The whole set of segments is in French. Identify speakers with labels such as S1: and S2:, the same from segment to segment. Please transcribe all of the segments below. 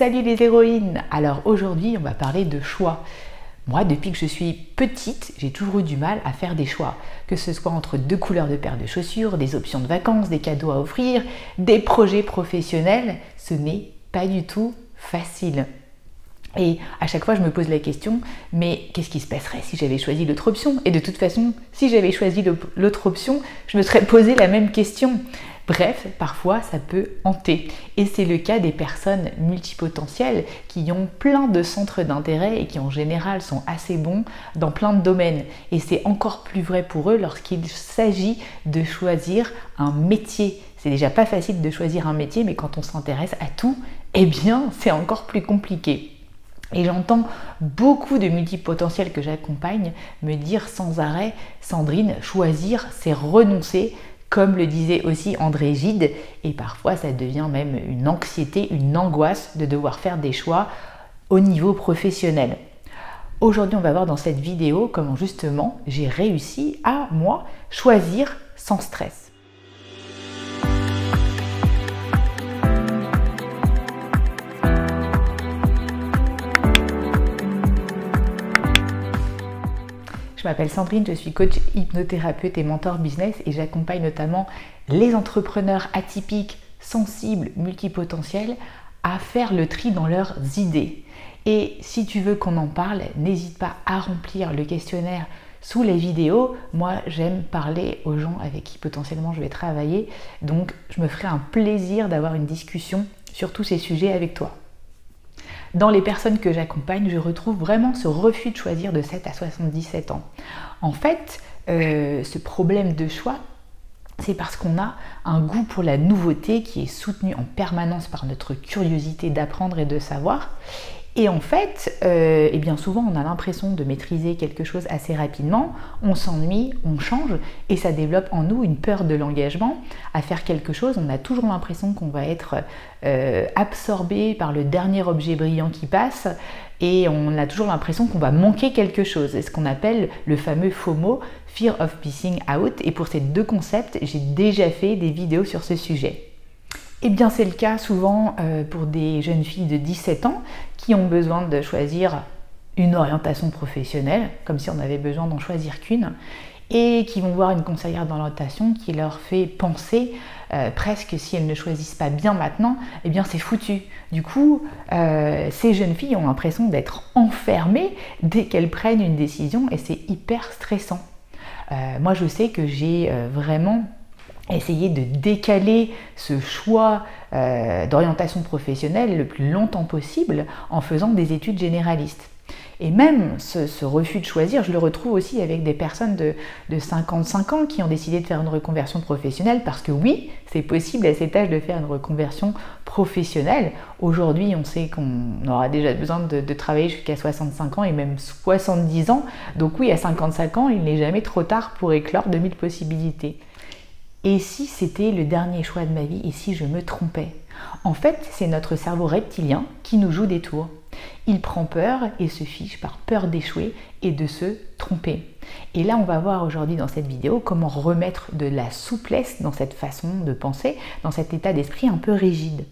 S1: Salut les héroïnes! Alors aujourd'hui, on va parler de choix. Moi, depuis que je suis petite, j'ai toujours eu du mal à faire des choix. Que ce soit entre deux couleurs de paires de chaussures, des options de vacances, des cadeaux à offrir, des projets professionnels, ce n'est pas du tout facile. Et à chaque fois, je me pose la question, mais qu'est-ce qui se passerait si j'avais choisi l'autre option? Et de toute façon, si j'avais choisi l'autre option, je me serais posé la même question. Bref, parfois ça peut hanter. Et c'est le cas des personnes multipotentielles qui ont plein de centres d'intérêt et qui en général sont assez bons dans plein de domaines. Et c'est encore plus vrai pour eux lorsqu'il s'agit de choisir un métier. C'est déjà pas facile de choisir un métier, mais quand on s'intéresse à tout, eh bien c'est encore plus compliqué. Et j'entends beaucoup de multipotentiels que j'accompagne me dire sans arrêt, Sandrine, choisir c'est renoncer, comme le disait aussi André Gide, et parfois ça devient même une anxiété, une angoisse de devoir faire des choix au niveau professionnel. Aujourd'hui, on va voir dans cette vidéo comment justement j'ai réussi à, moi, choisir sans stress. Je m'appelle Sandrine, je suis coach hypnothérapeute et mentor business et j'accompagne notamment les entrepreneurs atypiques, sensibles, multipotentiels à faire le tri dans leurs idées. Et si tu veux qu'on en parle, n'hésite pas à remplir le questionnaire sous les vidéos. Moi, j'aime parler aux gens avec qui potentiellement je vais travailler, donc je me ferai un plaisir d'avoir une discussion sur tous ces sujets avec toi. Dans les personnes que j'accompagne, je retrouve vraiment ce refus de choisir de 7 à 77 ans. En fait, ce problème de choix, c'est parce qu'on a un goût pour la nouveauté qui est soutenu en permanence par notre curiosité d'apprendre et de savoir. Et en fait, et bien souvent, on a l'impression de maîtriser quelque chose assez rapidement, on s'ennuie, on change et ça développe en nous une peur de l'engagement à faire quelque chose. On a toujours l'impression qu'on va être absorbé par le dernier objet brillant qui passe et on a toujours l'impression qu'on va manquer quelque chose. C'est ce qu'on appelle le fameux FOMO, Fear of Missing Out. Et pour ces deux concepts, j'ai déjà fait des vidéos sur ce sujet. Eh bien, c'est le cas souvent pour des jeunes filles de 17 ans qui ont besoin de choisir une orientation professionnelle, comme si on avait besoin d'en choisir qu'une, et qui vont voir une conseillère d'orientation qui leur fait penser presque si elles ne choisissent pas bien maintenant, eh bien c'est foutu. Du coup, ces jeunes filles ont l'impression d'être enfermées dès qu'elles prennent une décision et c'est hyper stressant. Moi, je sais que j'ai vraiment essayer de décaler ce choix d'orientation professionnelle le plus longtemps possible en faisant des études généralistes. Et même ce refus de choisir, je le retrouve aussi avec des personnes de 55 ans qui ont décidé de faire une reconversion professionnelle parce que oui, c'est possible à cet âge de faire une reconversion professionnelle. Aujourd'hui, on sait qu'on aura déjà besoin de travailler jusqu'à 65 ans et même 70 ans. Donc oui, à 55 ans, il n'est jamais trop tard pour éclore de mille possibilités. Et si c'était le dernier choix de ma vie et si je me trompais? En fait, c'est notre cerveau reptilien qui nous joue des tours. Il prend peur et se fiche par peur d'échouer et de se tromper. Et là, on va voir aujourd'hui dans cette vidéo comment remettre de la souplesse dans cette façon de penser, dans cet état d'esprit un peu rigide.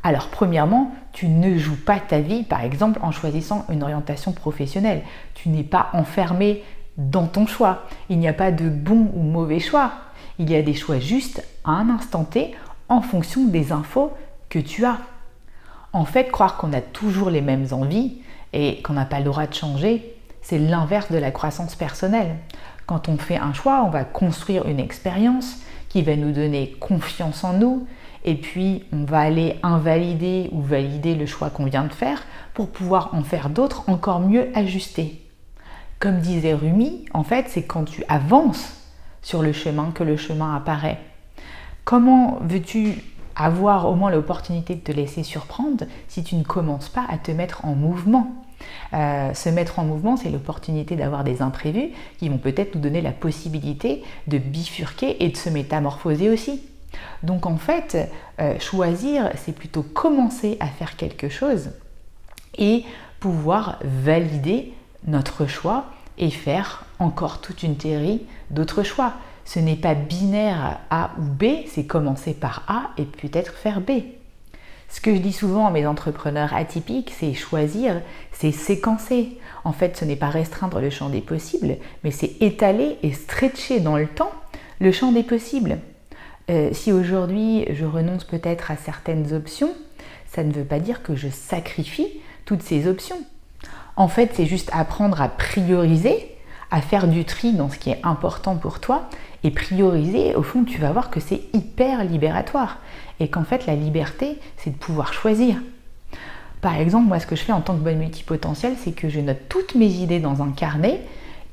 S1: Alors premièrement, tu ne joues pas ta vie, par exemple, en choisissant une orientation professionnelle. Tu n'es pas enfermé dans ton choix. Il n'y a pas de bon ou mauvais choix. Il y a des choix justes à un instant T en fonction des infos que tu as. En fait, croire qu'on a toujours les mêmes envies et qu'on n'a pas le droit de changer, c'est l'inverse de la croissance personnelle. Quand on fait un choix, on va construire une expérience qui va nous donner confiance en nous et puis on va aller invalider ou valider le choix qu'on vient de faire pour pouvoir en faire d'autres encore mieux ajustés. Comme disait Rumi, en fait, c'est quand tu avances sur le chemin que le chemin apparaît. Comment veux-tu avoir au moins l'opportunité de te laisser surprendre si tu ne commences pas à te mettre en mouvement? Se mettre en mouvement, c'est l'opportunité d'avoir des imprévus qui vont peut-être nous donner la possibilité de bifurquer et de se métamorphoser aussi. Donc en fait, choisir, c'est plutôt commencer à faire quelque chose et pouvoir valider notre choix et faire encore toute une série d'autres choix. Ce n'est pas binaire A ou B, c'est commencer par A et peut-être faire B. Ce que je dis souvent à mes entrepreneurs atypiques, c'est choisir, c'est séquencer. En fait, ce n'est pas restreindre le champ des possibles, mais c'est étaler et stretcher dans le temps le champ des possibles. Si aujourd'hui je renonce peut-être à certaines options, ça ne veut pas dire que je sacrifie toutes ces options. En fait, c'est juste apprendre à prioriser, à faire du tri dans ce qui est important pour toi. Et prioriser, au fond, tu vas voir que c'est hyper libératoire. Et qu'en fait, la liberté, c'est de pouvoir choisir. Par exemple, moi, ce que je fais en tant que bonne multipotentielle, c'est que je note toutes mes idées dans un carnet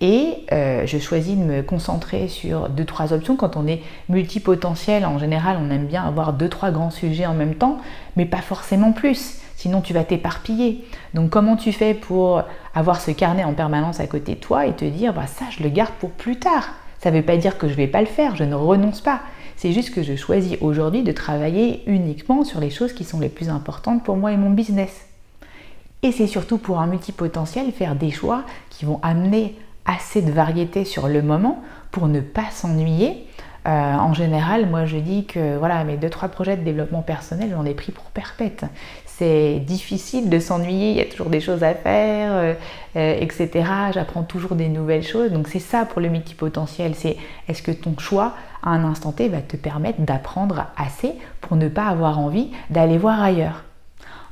S1: et je choisis de me concentrer sur 2-3 options. Quand on est multipotentiel, en général, on aime bien avoir 2-3 grands sujets en même temps, mais pas forcément plus. Sinon, tu vas t'éparpiller. Donc, comment tu fais pour avoir ce carnet en permanence à côté de toi et te dire, bah, ça, je le garde pour plus tard. Ça ne veut pas dire que je ne vais pas le faire, je ne renonce pas. C'est juste que je choisis aujourd'hui de travailler uniquement sur les choses qui sont les plus importantes pour moi et mon business. Et c'est surtout pour un multipotentiel faire des choix qui vont amener assez de variété sur le moment pour ne pas s'ennuyer. En général, moi je dis que voilà, mes 2-3 projets de développement personnel, j'en ai pris pour perpète. C'est difficile de s'ennuyer, il y a toujours des choses à faire, etc. J'apprends toujours des nouvelles choses. Donc c'est ça pour le multipotentiel, c'est est-ce que ton choix à un instant T va te permettre d'apprendre assez pour ne pas avoir envie d'aller voir ailleurs.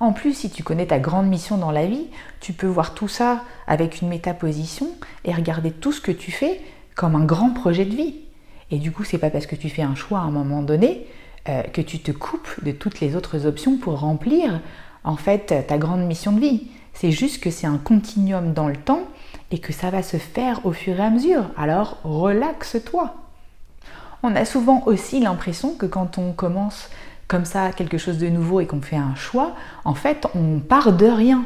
S1: En plus, si tu connais ta grande mission dans la vie, tu peux voir tout ça avec une métaposition et regarder tout ce que tu fais comme un grand projet de vie. Et du coup, c'est pas parce que tu fais un choix à un moment donné que tu te coupes de toutes les autres options pour remplir en fait ta grande mission de vie. C'est juste que c'est un continuum dans le temps et que ça va se faire au fur et à mesure. Alors relaxe-toi. On a souvent aussi l'impression que quand on commence comme ça quelque chose de nouveau et qu'on fait un choix, en fait on part de rien.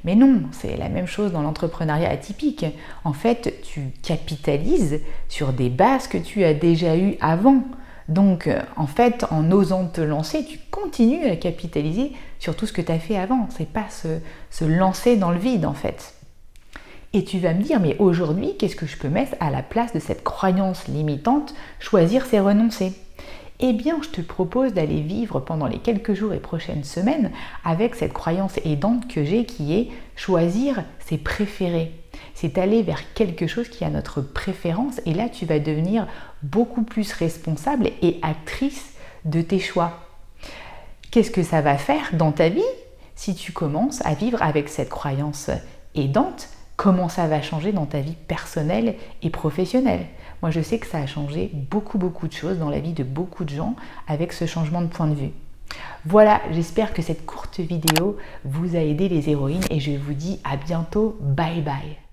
S1: Mais non, c'est la même chose dans l'entrepreneuriat atypique. En fait, tu capitalises sur des bases que tu as déjà eues avant. Donc, en fait, en osant te lancer, tu continues à capitaliser sur tout ce que tu as fait avant. C'est pas se lancer dans le vide, en fait. Et tu vas me dire, mais aujourd'hui, qu'est-ce que je peux mettre à la place de cette croyance limitante? Choisir, c'est renoncer. Eh bien, je te propose d'aller vivre pendant les quelques jours et prochaines semaines avec cette croyance aidante que j'ai qui est choisir, c'est préférer. C'est aller vers quelque chose qui a notre préférence et là, tu vas devenir beaucoup plus responsable et actrice de tes choix. Qu'est-ce que ça va faire dans ta vie si tu commences à vivre avec cette croyance aidante? Comment ça va changer dans ta vie personnelle et professionnelle? Moi, je sais que ça a changé beaucoup de choses dans la vie de beaucoup de gens avec ce changement de point de vue. Voilà, j'espère que cette courte vidéo vous a aidé les héroïnes et je vous dis à bientôt. Bye bye.